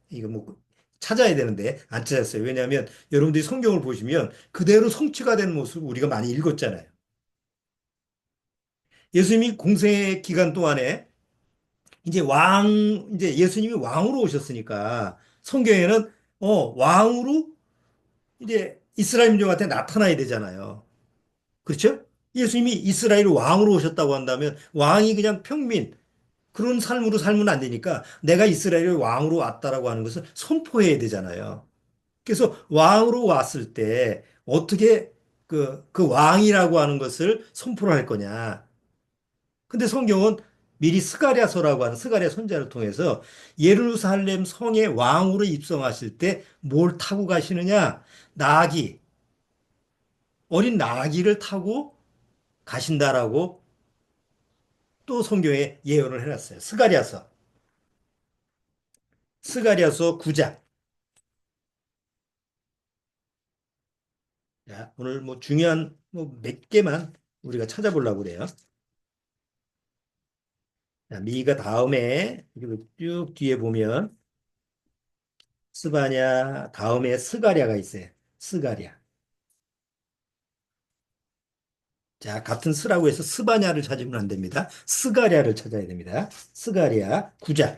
이거 뭐 찾아야 되는데 안 찾았어요. 왜냐하면 여러분들이 성경을 보시면 그대로 성취가 된 모습 우리가 많이 읽었잖아요. 예수님이 공생의 기간 동안에 이제 예수님이 왕으로 오셨으니까 성경에는 왕으로 이제 이스라엘 민족한테 나타나야 되잖아요. 그렇죠? 예수님이 이스라엘 왕으로 오셨다고 한다면 왕이 그냥 평민 그런 삶으로 살면 안 되니까 내가 이스라엘 왕으로 왔다라고 하는 것을 선포해야 되잖아요. 그래서 왕으로 왔을 때 어떻게 그 왕이라고 하는 것을 선포를 할 거냐. 근데 성경은 미리 스가랴서라고 하는 스가랴 선지자를 통해서 예루살렘 성의 왕으로 입성하실 때 뭘 타고 가시느냐? 나귀, 어린 나귀를 타고 가신다라고 또 성경에 예언을 해놨어요. 스가랴서 9장. 자, 오늘 뭐 중요한 뭐 몇 개만 우리가 찾아보려고 그래요. 자, 미가 다음에 그리고 쭉 뒤에 보면 스바냐 다음에 스가랴가 있어요. 스가랴. 자, 같은 스라고 해서 스바냐를 찾으면 안 됩니다. 스가랴를 찾아야 됩니다. 스가랴 9장.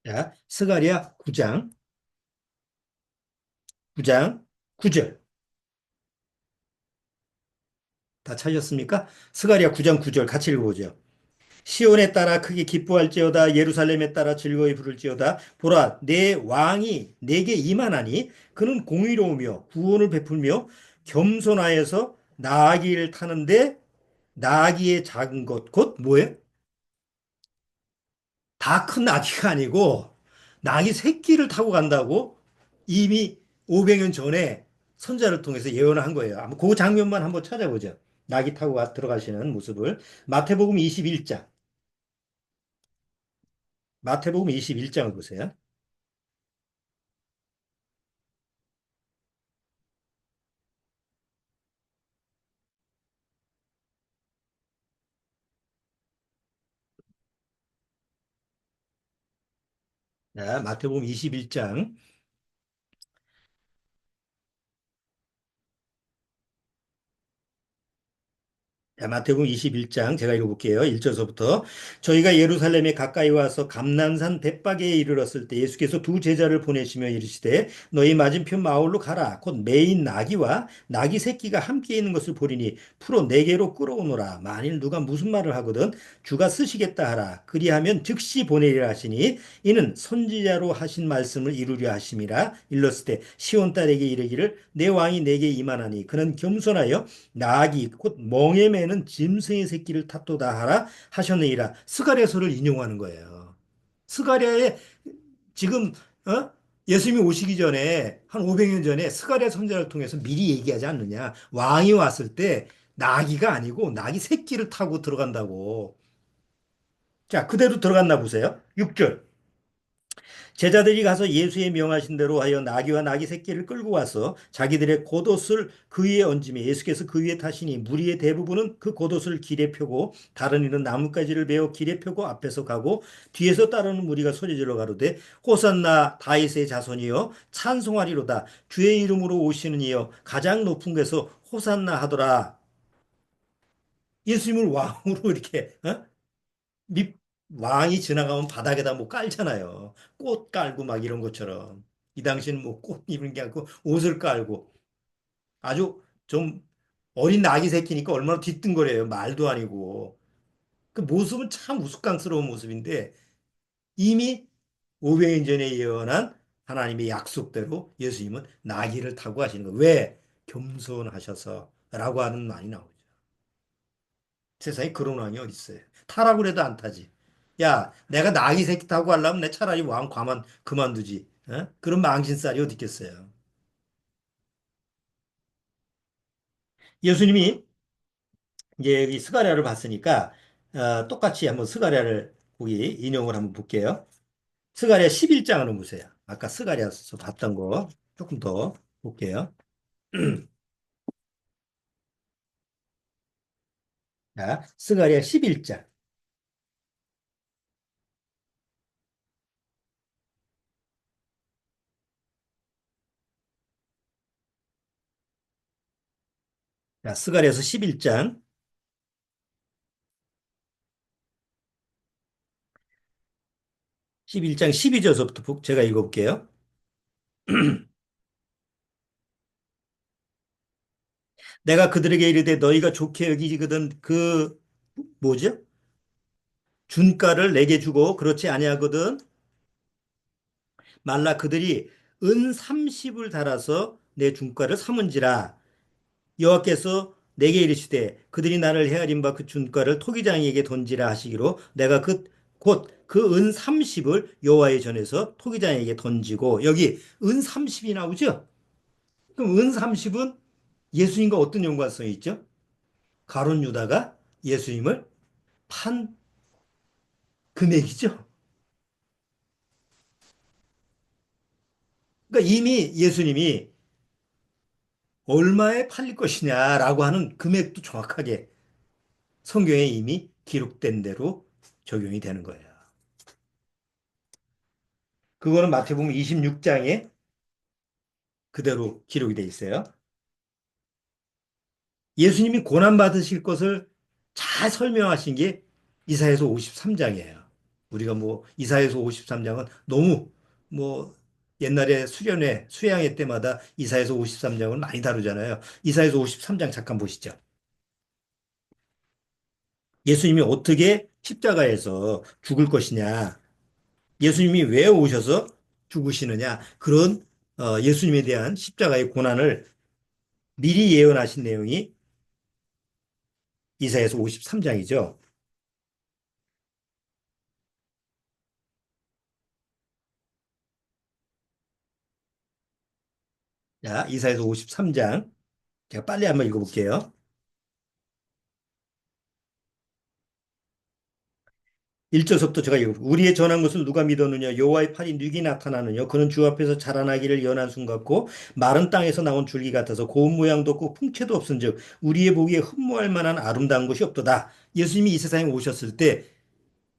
자, 스가랴 9장, 9장 9절. 다 찾으셨습니까? 스가랴 9장 9절 같이 읽어보죠. 시온에 따라 크게 기뻐할지어다 예루살렘에 따라 즐거이 부를지어다 보라 내 왕이 내게 임하나니 그는 공의로우며 구원을 베풀며 겸손하여서 나귀를 타는데 나귀의 작은 것 곧 뭐예요? 다 큰 나귀가 아니고 나귀 새끼를 타고 간다고 이미 500년 전에 선자를 통해서 예언을 한 거예요. 아마 그 장면만 한번 찾아보죠. 나귀 타고 들어가시는 모습을 마태복음 21장 마태복음 21장을 보세요. 자, 마태복음 21장. 자, 마태복음 21장 제가 읽어볼게요. 1절서부터 저희가 예루살렘에 가까이 와서 감난산 bet박에 이르렀을 때 예수께서 두 제자를 보내시며 이르시되 너희 맞은편 마을로 가라. 곧 매인 나귀와 나귀 새끼가 함께 있는 것을 보리니 풀어 내게로 끌어오너라. 만일 누가 무슨 말을 하거든 주가 쓰시겠다 하라. 그리하면 즉시 보내리라 하시니 이는 선지자로 하신 말씀을 이루려 하심이라. 일렀을 때 시온 딸에게 이르기를 내 왕이 내게 임하나니 그는 겸손하여 나귀 곧 멍에 매는 짐승의 새끼를 탓도다 하라 하셨느니라. 스가랴서를 인용하는 거예요. 스가랴에 지금 예수님이 오시기 전에 한 500년 전에 스가랴 선지자를 통해서 미리 얘기하지 않느냐. 왕이 왔을 때 나귀가 아니고 나귀 새끼를 타고 들어간다고. 자, 그대로 들어갔나 보세요. 6절. 제자들이 가서 예수의 명하신 대로 하여 나귀와 나귀 새끼를 끌고 와서 자기들의 겉옷을 그 위에 얹으며 예수께서 그 위에 타시니 무리의 대부분은 그 겉옷을 길에 펴고 다른 이는 나뭇가지를 베어 길에 펴고 앞에서 가고 뒤에서 따르는 무리가 소리질러 가로되 호산나 다윗의 자손이여 찬송하리로다 주의 이름으로 오시는 이여 가장 높은 곳에서 호산나 하더라. 예수님을 왕으로 이렇게 밑 왕이 지나가면 바닥에다 뭐 깔잖아요. 꽃 깔고 막 이런 것처럼. 이 당시는 뭐 꽃 입은 게 아니고 옷을 깔고 아주 좀 어린 아기 새끼니까 얼마나 뒤뚱거려요. 말도 아니고. 그 모습은 참 우스꽝스러운 모습인데 이미 500년 전에 예언한 하나님의 약속대로 예수님은 나귀를 타고 하시는 거예요. 왜? 겸손하셔서 라고 하는 말이 나오죠. 세상에 그런 왕이 어디 있어요? 타라고 그래도 안 타지. 야, 내가 나이 새끼 타고 가려면 내 차라리 왕 과만 그만두지. 그런 망신살이 어디 있겠어요? 예수님이 이제 이 스가랴를 봤으니까 똑같이 한번 스가랴를 거기 인용을 한번 볼게요. 스가랴 11장을 한번 보세요. 아까 스가랴서 봤던 거 조금 더 볼게요. 자, 스가랴 11장. 자, 스가랴서 11장. 11장 12절부터 제가 읽어볼게요. 내가 그들에게 이르되 너희가 좋게 여기거든 그 뭐죠? 준가를 내게 주고 그렇지 아니하거든 말라 그들이 은 30을 달아서 내 준가를 삼은지라 여호와께서 내게 이르시되 그들이 나를 헤아린 바 그 준가를 토기장에게 던지라 하시기로 내가 곧 그 은 30을 여호와의 전에서 토기장에게 던지고 여기 은 30이 나오죠? 그럼 은 30은 예수님과 어떤 연관성이 있죠? 가룟 유다가 예수님을 판 금액이죠. 그러니까 이미 예수님이 얼마에 팔릴 것이냐라고 하는 금액도 정확하게 성경에 이미 기록된 대로 적용이 되는 거예요. 그거는 마태복음 26장에 그대로 기록이 돼 있어요. 예수님이 고난 받으실 것을 잘 설명하신 게 이사야서 53장이에요. 우리가 뭐 이사야서 53장은 너무 뭐 옛날에 수련회, 수양회 때마다 이사야서 53장을 많이 다루잖아요. 이사야서 53장 잠깐 보시죠. 예수님이 어떻게 십자가에서 죽을 것이냐, 예수님이 왜 오셔서 죽으시느냐, 그런 예수님에 대한 십자가의 고난을 미리 예언하신 내용이 이사야서 53장이죠. 자, 이사야서 53장. 제가 빨리 한번 읽어볼게요. 1절부터 제가 읽어볼게요. 우리의 전한 것을 누가 믿었느냐? 여호와의 팔이 누기 나타나느냐? 그는 주 앞에서 자라나기를 연한 순 같고 마른 땅에서 나온 줄기 같아서 고운 모양도 없고 풍채도 없은즉 우리의 보기에 흠모할 만한 아름다운 것이 없도다. 예수님이 이 세상에 오셨을 때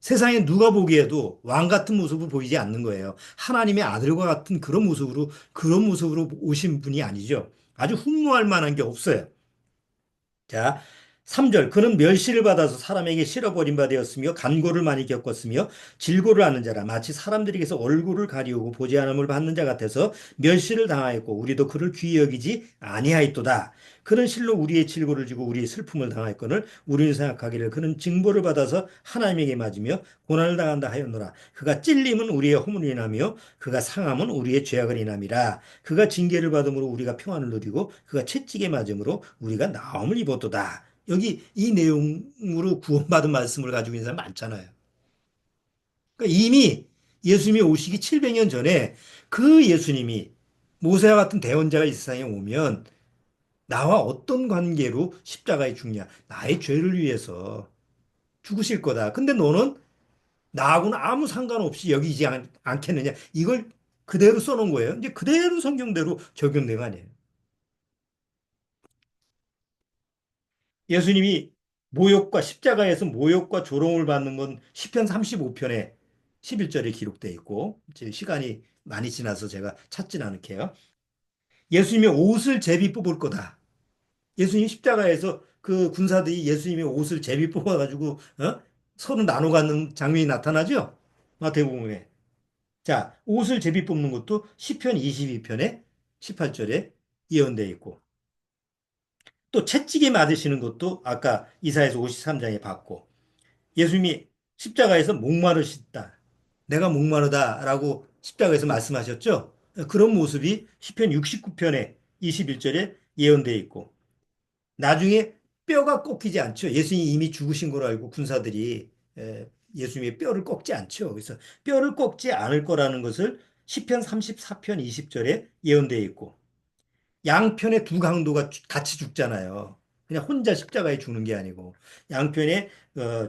세상에 누가 보기에도 왕 같은 모습을 보이지 않는 거예요. 하나님의 아들과 같은 그런 모습으로 오신 분이 아니죠. 아주 흠모할 만한 게 없어요. 자, 3절. 그는 멸시를 받아서 사람에게 실어버린 바 되었으며 간고를 많이 겪었으며 질고를 하는 자라 마치 사람들에게서 얼굴을 가리우고 보지 않음을 받는 자 같아서 멸시를 당하였고 우리도 그를 귀히 여기지 아니하였도다. 그는 실로 우리의 질고를 지고 우리의 슬픔을 당하였거늘 우리는 생각하기를 그는 징벌을 받아서 하나님에게 맞으며 고난을 당한다 하였노라. 그가 찔림은 우리의 허물을 인하며 그가 상함은 우리의 죄악을 인함이라. 그가 징계를 받음으로 우리가 평안을 누리고 그가 채찍에 맞음으로 우리가 나음을 입었도다. 여기 이 내용으로 구원받은 말씀을 가지고 있는 사람 많잖아요. 그러니까 이미 예수님이 오시기 700년 전에 그 예수님이 모세와 같은 대언자가 이 세상에 오면 나와 어떤 관계로 십자가에 죽냐? 나의 죄를 위해서 죽으실 거다. 근데 너는 나하고는 아무 상관없이 여기지 않겠느냐? 이걸 그대로 써놓은 거예요. 이제 그대로 성경대로 적용된 거 아니에요. 예수님이 모욕과 십자가에서 모욕과 조롱을 받는 건 시편 35편에 11절에 기록되어 있고 이제 시간이 많이 지나서 제가 찾진 않을게요. 예수님의 옷을 제비 뽑을 거다. 예수님 십자가에서 그 군사들이 예수님의 옷을 제비 뽑아가지고 서로 나눠 갖는 장면이 나타나죠. 마태복음에. 자, 옷을 제비 뽑는 것도 시편 22편에 18절에 예언되어 있고 또 채찍에 맞으시는 것도 아까 이사야서 53장에 봤고 예수님이 십자가에서 목마르시다. 내가 목마르다라고 십자가에서 말씀하셨죠. 그런 모습이 시편 69편에 21절에 예언되어 있고 나중에 뼈가 꺾이지 않죠. 예수님이 이미 죽으신 걸 알고 군사들이 예수님의 뼈를 꺾지 않죠. 그래서 뼈를 꺾지 않을 거라는 것을 시편 34편 20절에 예언되어 있고 양편의 두 강도가 같이 죽잖아요. 그냥 혼자 십자가에 죽는 게 아니고 양편에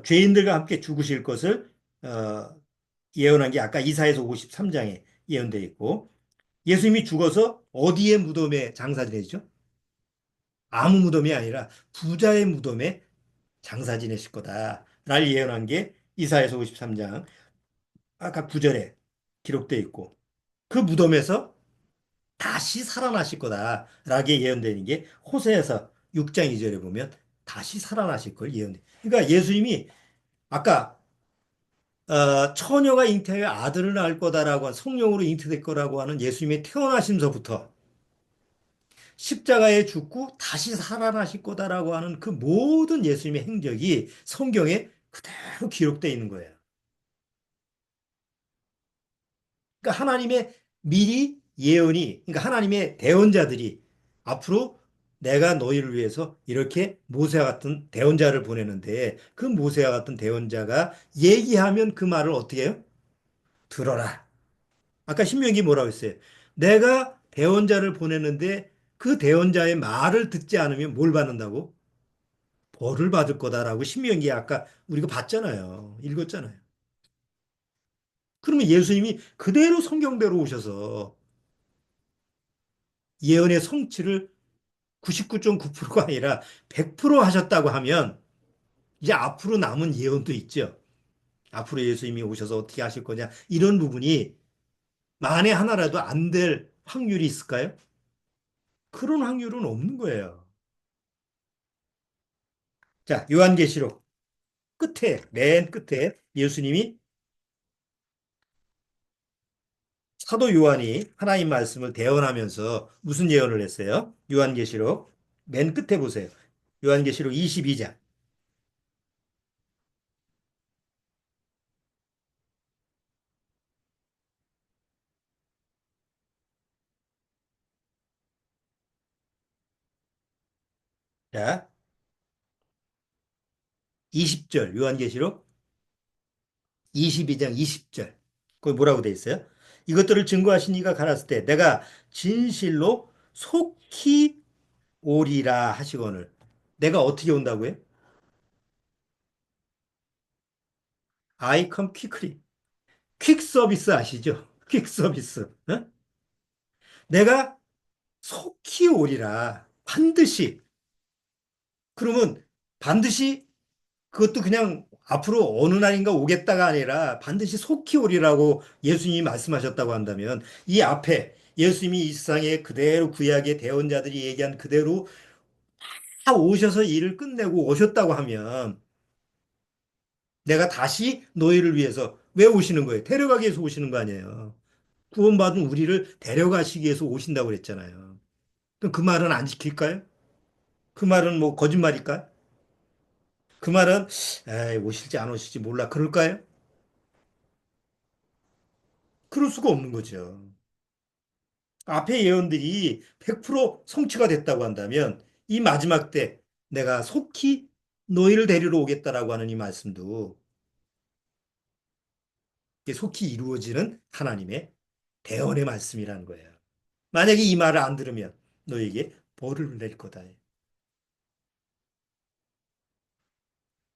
죄인들과 함께 죽으실 것을 어, 예언한 게 아까 이사에서 53장에 예언되어 있고 예수님이 죽어서 어디에 무덤에 장사 지내죠? 아무 무덤이 아니라 부자의 무덤에 장사 지내실 거다를 예언한 게 이사에서 53장 아까 9절에 기록되어 있고 그 무덤에서 다시 살아나실 거다라게 예언되는 게 호세에서 6장 2절에 보면 다시 살아나실 걸 예언돼. 그러니까 예수님이 아까 처녀가 잉태하여 아들을 낳을 거다라고 성령으로 잉태될 거라고 하는 예수님의 태어나심서부터 십자가에 죽고 다시 살아나실 거다라고 하는 그 모든 예수님의 행적이 성경에 그대로 기록되어 있는 거예요. 그러니까 하나님의 미리 예언이, 그러니까 하나님의 대언자들이 앞으로 내가 너희를 위해서 이렇게 모세와 같은 대언자를 보내는데 그 모세와 같은 대언자가 얘기하면 그 말을 어떻게 해요? 들어라. 아까 신명기 뭐라고 했어요? 내가 대언자를 보내는데 그 대언자의 말을 듣지 않으면 뭘 받는다고? 벌을 받을 거다라고 신명기에 아까 우리가 봤잖아요. 읽었잖아요. 그러면 예수님이 그대로 성경대로 오셔서 예언의 성취를 99.9%가 아니라 100% 하셨다고 하면 이제 앞으로 남은 예언도 있죠. 앞으로 예수님이 오셔서 어떻게 하실 거냐. 이런 부분이 만에 하나라도 안 될 확률이 있을까요? 그런 확률은 없는 거예요. 자, 요한계시록 끝에, 맨 끝에 예수님이 사도 요한이 하나님 말씀을 대언하면서 무슨 예언을 했어요? 요한계시록 맨 끝에 보세요. 요한계시록 22장. 자, 20절. 요한계시록 22장 20절. 거기 뭐라고 돼 있어요? 이것들을 증거하신 이가 가라사대 때 내가 진실로 속히 오리라 하시거늘. 내가 어떻게 온다고요? I come quickly. 퀵 서비스 아시죠? 퀵 서비스. 어? 내가 속히 오리라. 반드시. 그러면 반드시 그것도 그냥 앞으로 어느 날인가 오겠다가 아니라 반드시 속히 오리라고 예수님이 말씀하셨다고 한다면 이 앞에 예수님이 이 세상에 그대로 구약의 대언자들이 얘기한 그대로 다 오셔서 일을 끝내고 오셨다고 하면 내가 다시 너희를 위해서 왜 오시는 거예요? 데려가기 위해서 오시는 거 아니에요. 구원받은 우리를 데려가시기 위해서 오신다고 그랬잖아요. 그럼 그 말은 안 지킬까요? 그 말은 뭐 거짓말일까? 그 말은 에이, 오실지 안 오실지 몰라. 그럴까요? 그럴 수가 없는 거죠. 앞에 예언들이 100% 성취가 됐다고 한다면 이 마지막 때 내가 속히 너희를 데리러 오겠다라고 하는 이 말씀도 이게 속히 이루어지는 하나님의 대언의 말씀이라는 거예요. 만약에 이 말을 안 들으면 너에게 벌을 내릴 거다.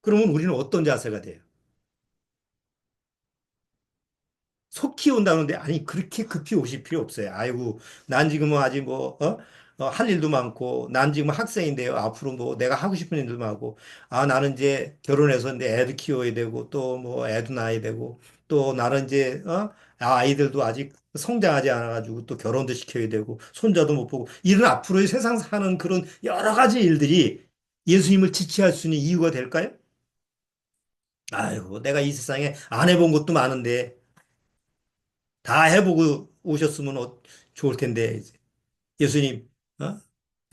그러면 우리는 어떤 자세가 돼요? 속히 온다는데 아니 그렇게 급히 오실 필요 없어요. 아이고 난 지금 뭐 아직 뭐 할 일도 많고 난 지금 학생인데요. 앞으로 뭐 내가 하고 싶은 일도 많고 아 나는 이제 결혼해서 이제 애도 키워야 되고 또 뭐 애도 낳아야 되고 또 나는 이제 아이들도 아직 성장하지 않아가지고 또 결혼도 시켜야 되고 손자도 못 보고 이런 앞으로의 세상 사는 그런 여러 가지 일들이 예수님을 지체할 수 있는 이유가 될까요? 아이고 내가 이 세상에 안 해본 것도 많은데 다 해보고 오셨으면 좋을 텐데 예수님 어?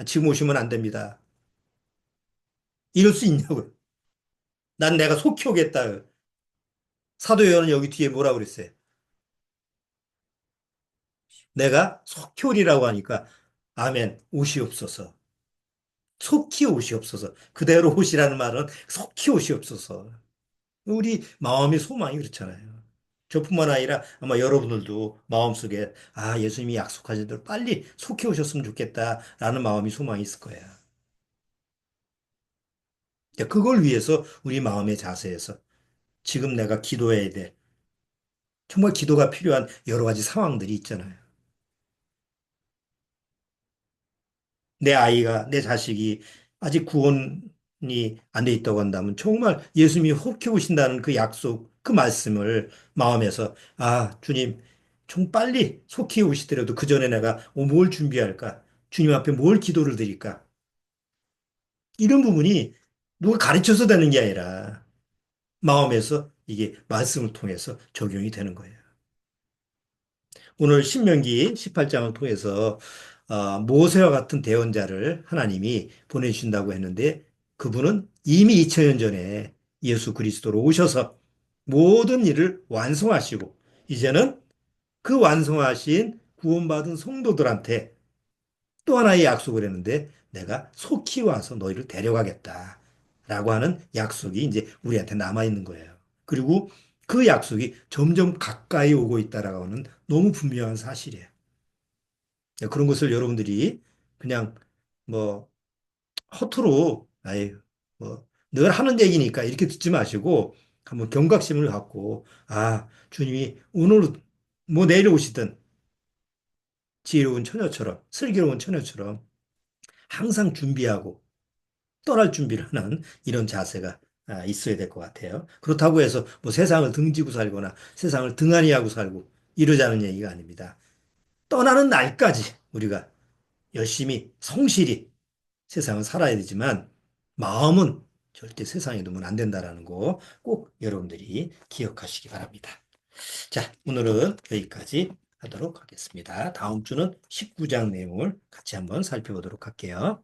지금 오시면 안 됩니다. 이럴 수 있냐고요. 난 내가 속히 오겠다. 사도 요한은 여기 뒤에 뭐라고 그랬어요? 내가 속히 오리라고 하니까 아멘 오시옵소서. 속히 오시옵소서. 그대로 오시라는 말은 속히 오시옵소서. 우리 마음의 소망이 그렇잖아요. 저뿐만 아니라 아마 여러분들도 마음속에 아 예수님이 약속하신 대로 빨리 속히 오셨으면 좋겠다라는 마음이 소망이 있을 거예요. 그걸 위해서 우리 마음의 자세에서 지금 내가 기도해야 돼. 정말 기도가 필요한 여러 가지 상황들이 있잖아요. 내 아이가, 내 자식이 아직 구원이 안 돼 있다고 한다면 정말 예수님이 혹해 오신다는 그 약속, 그 말씀을 마음에서 아, 주님, 좀 빨리 속히 오시더라도 그 전에 내가 뭘 준비할까? 주님 앞에 뭘 기도를 드릴까? 이런 부분이 누가 가르쳐서 되는 게 아니라 마음에서 이게 말씀을 통해서 적용이 되는 거예요. 오늘 신명기 18장을 통해서 모세와 같은 대언자를 하나님이 보내주신다고 했는데 그분은 이미 2000년 전에 예수 그리스도로 오셔서 모든 일을 완성하시고 이제는 그 완성하신 구원받은 성도들한테 또 하나의 약속을 했는데 내가 속히 와서 너희를 데려가겠다. 라고 하는 약속이 이제 우리한테 남아있는 거예요. 그리고 그 약속이 점점 가까이 오고 있다라고 하는 너무 분명한 사실이에요. 그런 것을 여러분들이 그냥 뭐 허투루 아이 뭐, 늘 하는 얘기니까 이렇게 듣지 마시고 한번 경각심을 갖고, 아, 주님이 오늘 뭐 내일 오시든 지혜로운 처녀처럼, 슬기로운 처녀처럼 항상 준비하고 떠날 준비를 하는 이런 자세가 있어야 될 것 같아요. 그렇다고 해서 뭐 세상을 등지고 살거나 세상을 등한히 하고 살고 이러자는 얘기가 아닙니다. 떠나는 날까지 우리가 열심히 성실히 세상을 살아야 되지만 마음은 절대 세상에 두면 안 된다라는 거 꼭 여러분들이 기억하시기 바랍니다. 자, 오늘은 여기까지 하도록 하겠습니다. 다음 주는 19장 내용을 같이 한번 살펴보도록 할게요.